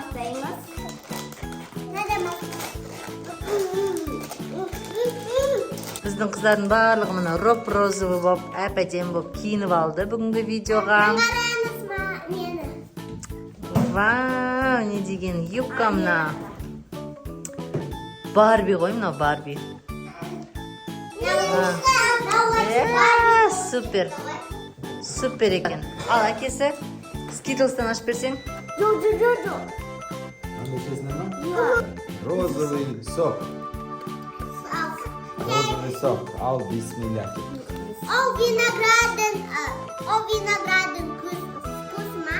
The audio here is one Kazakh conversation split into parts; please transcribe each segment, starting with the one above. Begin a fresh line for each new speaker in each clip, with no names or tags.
бастаймыз.
Біздің қыздардың барлығы мына роп-розовый болып, әп-әдемі болып киініп алды бүгінгі видеоға.
Қараңыз мені.
Вау, не деген юбка мына. Барби ғой мына Барби. Супер. Супер екен. Ал әкесі, скитлстан ашып берсең.
Жоқ.
Розовый сок. Розовый сок. Ал, бисмилля.
Ол виноградын вкус ма?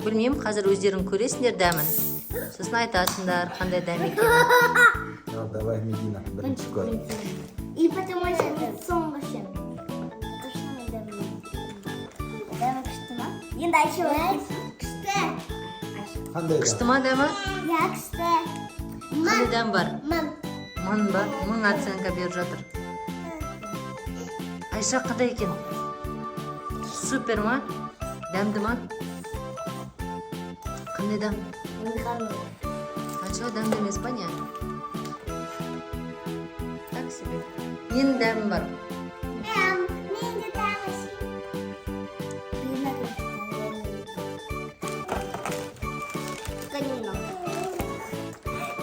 Білмеймін, қазір өздерің көресіңдер дәмін. Сосын айтасыңдар, қандай дәм екенін.
Давай, Медина, бірінші көр.
И потому что соңғы ішем. Дәмі күшті ма? Енді айшы күшті.
Қандай да?
Күшті ма дәмі?
Я күшті.
Қандай дәм бар?
Мың.
Мың ба? Мың оценка беріп жатыр. Айша қандай екен? Супер ма? Дәмді ма? Қандай дәм? Айша дәмді емес па не? Так себе. Менің дәмім бар.
Менде таңыз.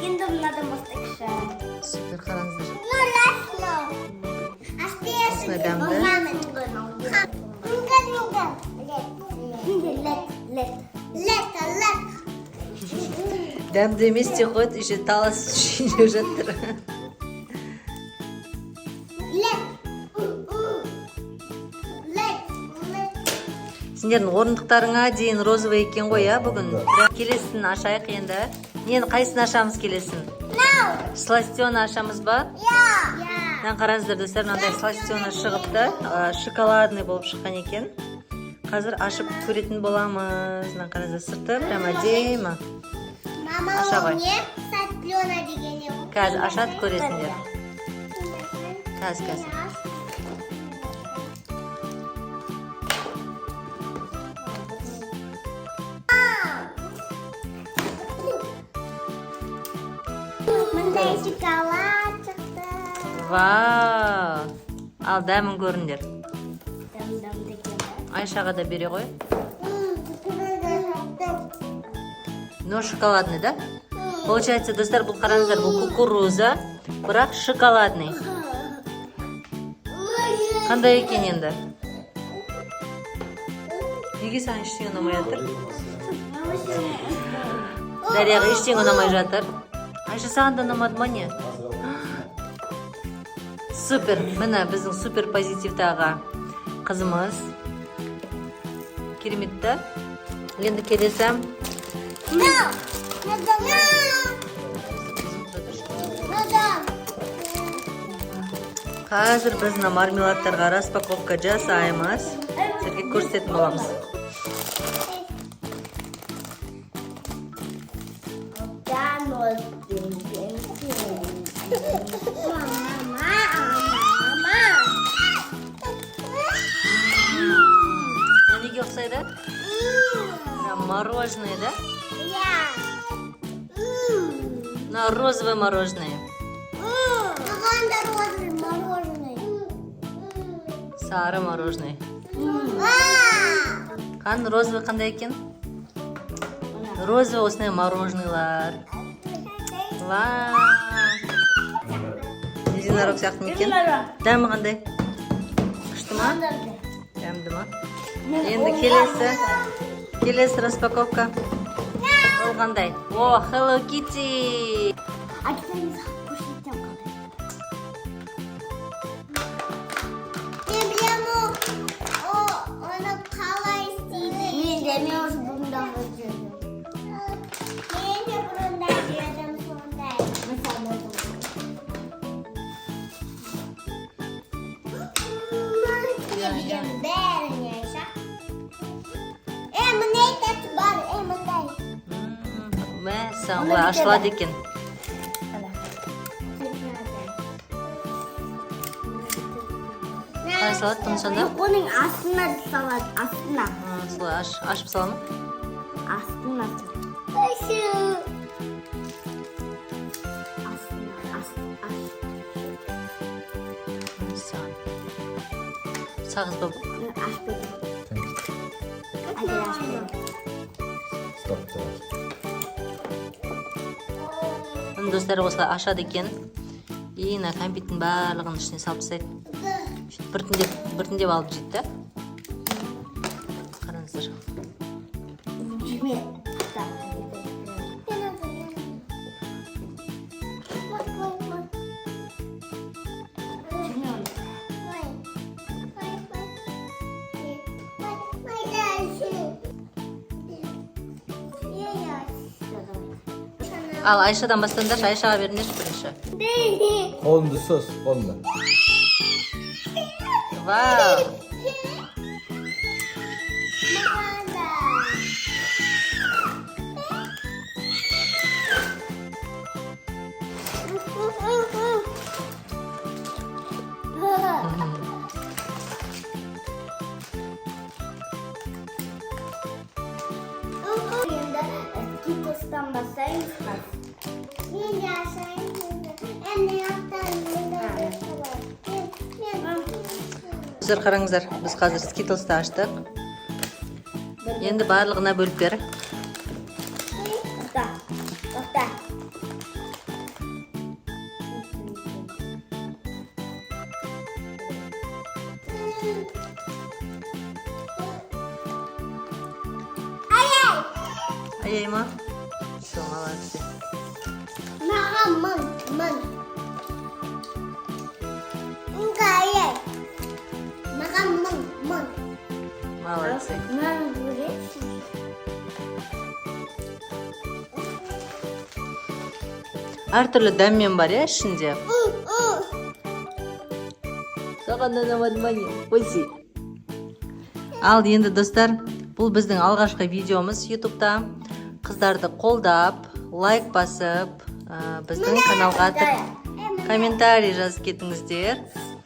Енді мынадан бастайықшы.
Супер, қараңыздар.
Осындай
дәмді. Дәмді емес те қойды, еще талас шүйініп жатыр. Сендердің орындықтарыңа дейін розовый екен ғой, а, бүгін? Келесін ашайық енді. Нені қайсысын ашамыз келесін? Сластионы ашамыз ба? Мына қараңыздар достар, мынандай сластионы шығыпты, шоколадный болып шыққан екен. Қазір ашып көретін боламыз. Мына қараңыздар, сырты прям әдемі. Аша ғой. Қазір ашады көресіңдер. Қазір.
Мындай шоколад шықты.
Вау! Ал дәмін көріңдер.
Дәм-дәмді екен.
Айшаға да бере ғой. Но шоколадный, да? Получается, достар, бұл қараңыздар, бұл кукуруза, бірақ шоколадный. Қандай екен енді? Неге саған ештеңе ұнамай жатыр? Дарияға ештеңе ұнамай жатыр. Айша, саған да ұнамады ма не? Супер, міне біздің супер позитивтаға қызымыз. Кереметті. Енді келесем. Қазір біздің мармеладтарға распаковка жасаймыз. Сізге көрсететін боламыз. Неге ұқсайды? Мороженое, да? На розовое мороженое. Сары мороженое. Қан розовый қандай екен? Розовый осындай мороженыйлар. Вау! Единорог сияқты ма екен? Дәмі қандай? Күшті ма? Дәмді ма? Енді келесі распаковка. Ол қандай? О, Hello Kitty!
Мен уже бұрында жүрдім. Мен де бұрында жүрдім сондай. Бәріне Айша. Мындай тәтті бар, мындай.
Мәссаған, ашылады екен. Қалай салады, тым сонда?
Оның астына салады, астына.
Солай ашып саламын.
Астына.
Сағыз бабы.
Стоп, давай.
Мына достар осылай ашады екен. И мына кәмпиттің барлығын ішіне салып тастайды. Біртіндеп алып жейді да. Қараңыздар. Ал Айшадан бастаңдаршы, Айшаға беріңдерші бірінші.
Қолыңды сос, қолыңды.
Вау!
Skittos'tan basayım. Yenge aşağıya hem de yaptan
Қыздар қараңыздар, біз қазір скитлсты аштық. Енді барлығына бөліп бер. Ай ма? Все, молодцы.
Мын. Enggak. Makan mın.
Молодцы. Әртүрлі дәммен бар, иә, ішінде. Саған да ұнамады, ойсы. Ал енді достар, бұл біздің алғашқы видеомыз YouTube-та. Қыздарды қолдап, лайк басып, біздің каналға комментарий жазып кетіңіздер.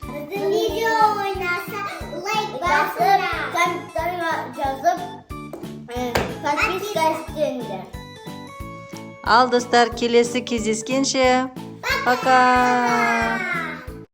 Bizim video oynarsa like basın. Комментарий жазып, подписка істеңдер.
Ал достар, келесі кездескенше. Пока.